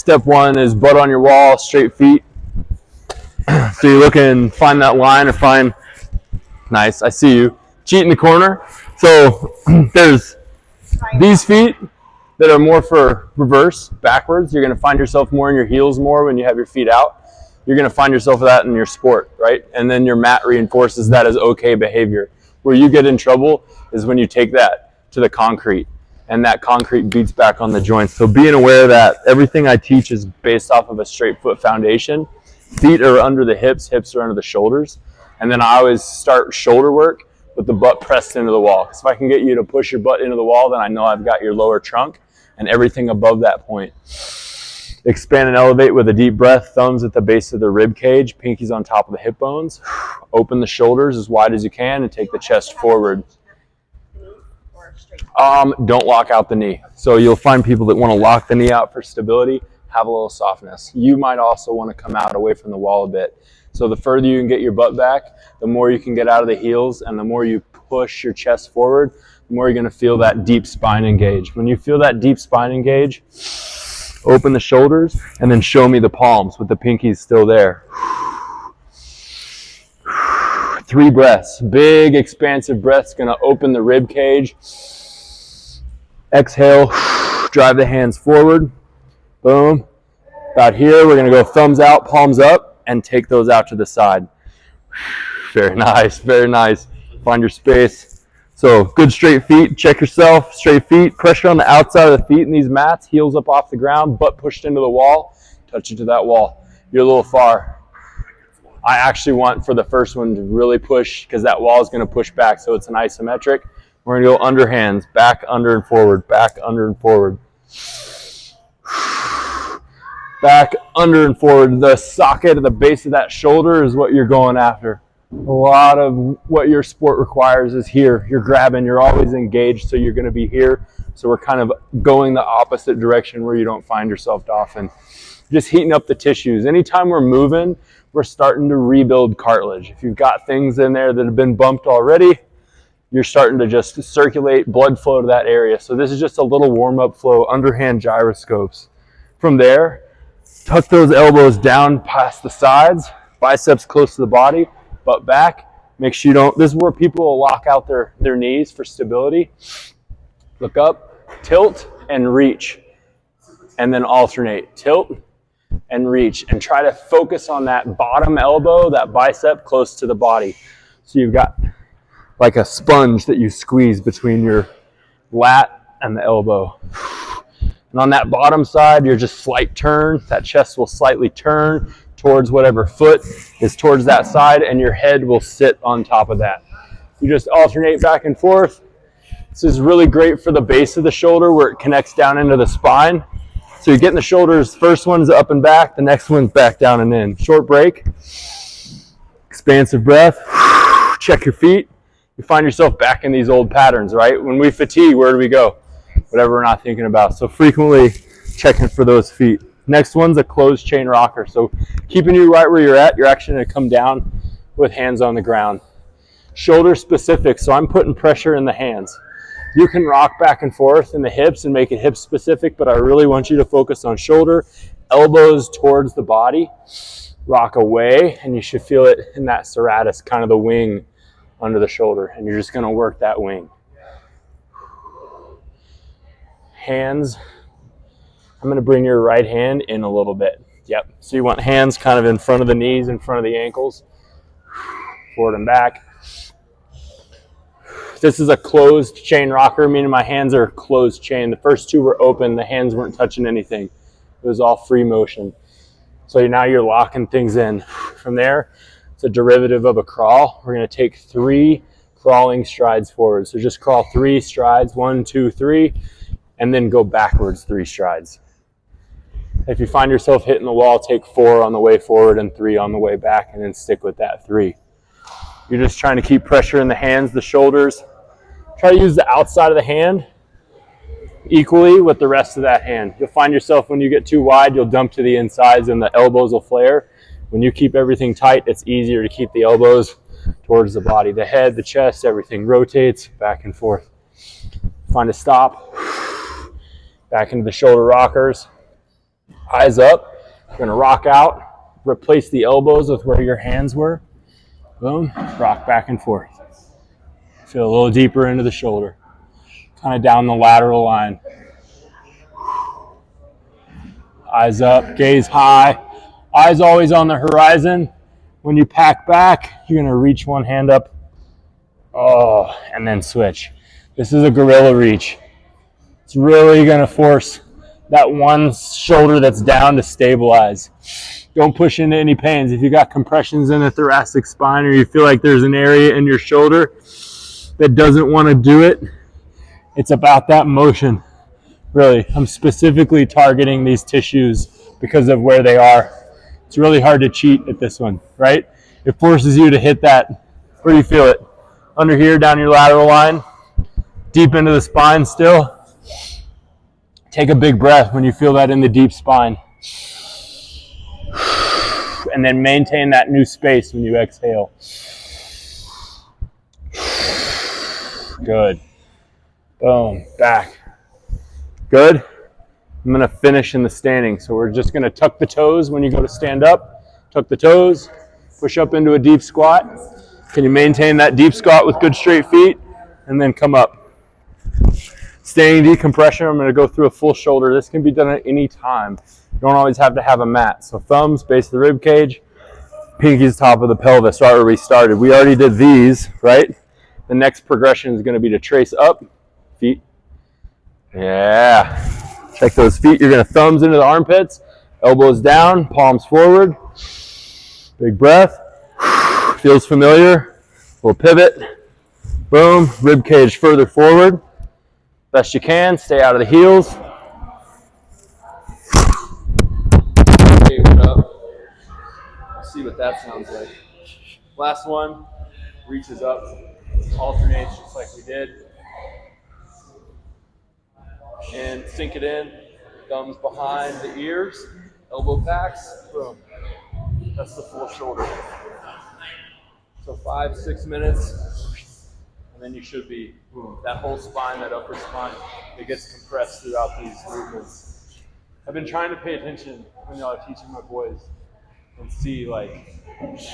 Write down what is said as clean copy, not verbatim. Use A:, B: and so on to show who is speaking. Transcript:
A: Step one is butt on your wall, straight feet. So you're looking, find that line or find, nice, I see you. Cheat in the corner. So there's these feet that are more for reverse, backwards. You're going to find yourself more in your heels more when you have your feet out. You're going to find yourself that in your sport, right? And then your mat reinforces that as okay behavior. Where you get in trouble is when you take that to the concrete, and that concrete beats back on the joints. So being aware that everything I teach is based off of a straight foot foundation. Feet are under the hips, hips are under the shoulders. And then I always start shoulder work with the butt pressed into the wall. Because if I can get you to push your butt into the wall, then I know I've got your lower trunk and everything above that point. Expand and elevate with a deep breath, thumbs at the base of the rib cage, pinkies on top of the hip bones. Open the shoulders as wide as you can and take the chest forward. Don't lock out the knee. So you'll find people that want to lock the knee out for stability, have a little softness. You might also want to come out away from the wall a bit. So the further you can get your butt back, the more you can get out of the heels, and the more you push your chest forward, the more you're going to feel that deep spine engage. When you feel that deep spine engage, open the shoulders and then show me the palms with the pinkies still there. 3 breaths, big expansive breaths, going to open the rib cage. Exhale, drive the hands forward. Boom. About here, we're going to go thumbs out, palms up, and take those out to the side. Very nice, very nice. Find your space. So good straight feet, check yourself, straight feet, pressure on the outside of the feet in these mats, heels up off the ground, butt pushed into the wall, touch it to that wall. You're a little far. I actually want for the first one to really push because that wall is going to push back, so it's an isometric. We're going to go underhands, back, under, and forward, back, under, and forward. Back, under, and forward. The socket at the base of that shoulder is what you're going after. A lot of what your sport requires is here. You're grabbing, you're always engaged, so you're going to be here. So we're kind of going the opposite direction where you don't find yourself often. Just heating up the tissues. Anytime we're moving, we're starting to rebuild cartilage. If you've got things in there that have been bumped already, you're starting to just circulate blood flow to that area. So this is just a little warm-up flow, underhand gyroscopes. From there, tuck those elbows down past the sides, biceps close to the body, butt back. Make sure you don't, this is where people will lock out their knees for stability. Look up, tilt, and reach. And then alternate, tilt and reach. And try to focus on that bottom elbow, that bicep close to the body. So you've got like a sponge that you squeeze between your lat and the elbow. And on that bottom side, you're just slight turn. That chest will slightly turn towards whatever foot is towards that side, and your head will sit on top of that. You just alternate back and forth. This is really great for the base of the shoulder where it connects down into the spine. So you're getting the shoulders, first one's up and back, the next one's back down and in. Short break, expansive breath, check your feet. You find yourself back in these old patterns, right? When we fatigue, where do we go? Whatever we're not thinking about. So frequently checking for those feet. Next one's a closed chain rocker. So keeping you right where you're at, you're actually going to come down with hands on the ground. Shoulder specific, so I'm putting pressure in the hands. You can rock back and forth in the hips and make it hip specific, but I really want you to focus on shoulder, elbows towards the body, rock away, and you should feel it in that serratus, kind of the wing under the shoulder, and you're just going to work that wing. Hands, I'm going to bring your right hand in a little bit. Yep, so you want hands kind of in front of the knees, in front of the ankles, forward and back. This is a closed chain rocker, meaning my hands are closed chain. The first two were open, the hands weren't touching anything. It was all free motion. So now you're locking things in. From there, it's a derivative of a crawl. We're going to take 3 crawling strides forward. So just crawl 3 strides, 1, 2, 3, and then go backwards 3 strides. If you find yourself hitting the wall, take 4 on the way forward and 3 on the way back, and then stick with that 3. You're just trying to keep pressure in the hands, the shoulders. Try to use the outside of the hand equally with the rest of that hand. You'll find yourself when you get too wide, you'll dump to the insides and the elbows will flare. When you keep everything tight, it's easier to keep the elbows towards the body. The head, the chest, everything rotates back and forth. Find a stop. Back into the shoulder rockers. Eyes up. You're gonna rock out, replace the elbows with where your hands were. Boom, rock back and forth. Feel a little deeper into the shoulder, kind of down the lateral line. Eyes up, gaze high. Eyes always on the horizon. When you pack back, you're gonna reach one hand up. Oh, and then switch. This is a gorilla reach. It's really gonna force that one shoulder that's down to stabilize. Don't push into any pains. If you got compressions in the thoracic spine or you feel like there's an area in your shoulder that doesn't want to do it, it's about that motion. Really, I'm specifically targeting these tissues because of where they are. It's really hard to cheat at this one, right? It forces you to hit that. Where do you feel it? Under here, down your lateral line, deep into the spine still. Take a big breath when you feel that in the deep spine. And then maintain that new space when you exhale. Good. Boom, back. Good. I'm gonna finish in the standing. So we're just gonna tuck the toes when you go to stand up. Tuck the toes, push up into a deep squat. Can you maintain that deep squat with good straight feet? And then come up. Standing decompression, I'm gonna go through a full shoulder. This can be done at any time. You don't always have to have a mat. So thumbs, base of the rib cage, pinkies, top of the pelvis, right where we started. We already did these, right? The next progression is gonna be to trace up, feet. Yeah. Check those feet. You're gonna thumbs into the armpits, elbows down, palms forward. Big breath. Feels familiar. We'll pivot. Boom. Rib cage further forward. Best you can. Stay out of the heels. Let's see what that sounds like. Last one. Reaches up. Alternates just like we did. And sink it in. Thumbs behind the ears. Elbow packs. Boom. That's the full shoulder. So 5-6 minutes, and then you should be, that whole spine, that upper spine, it gets compressed throughout these movements. I've been trying to pay attention when y'all are teaching my boys and see like some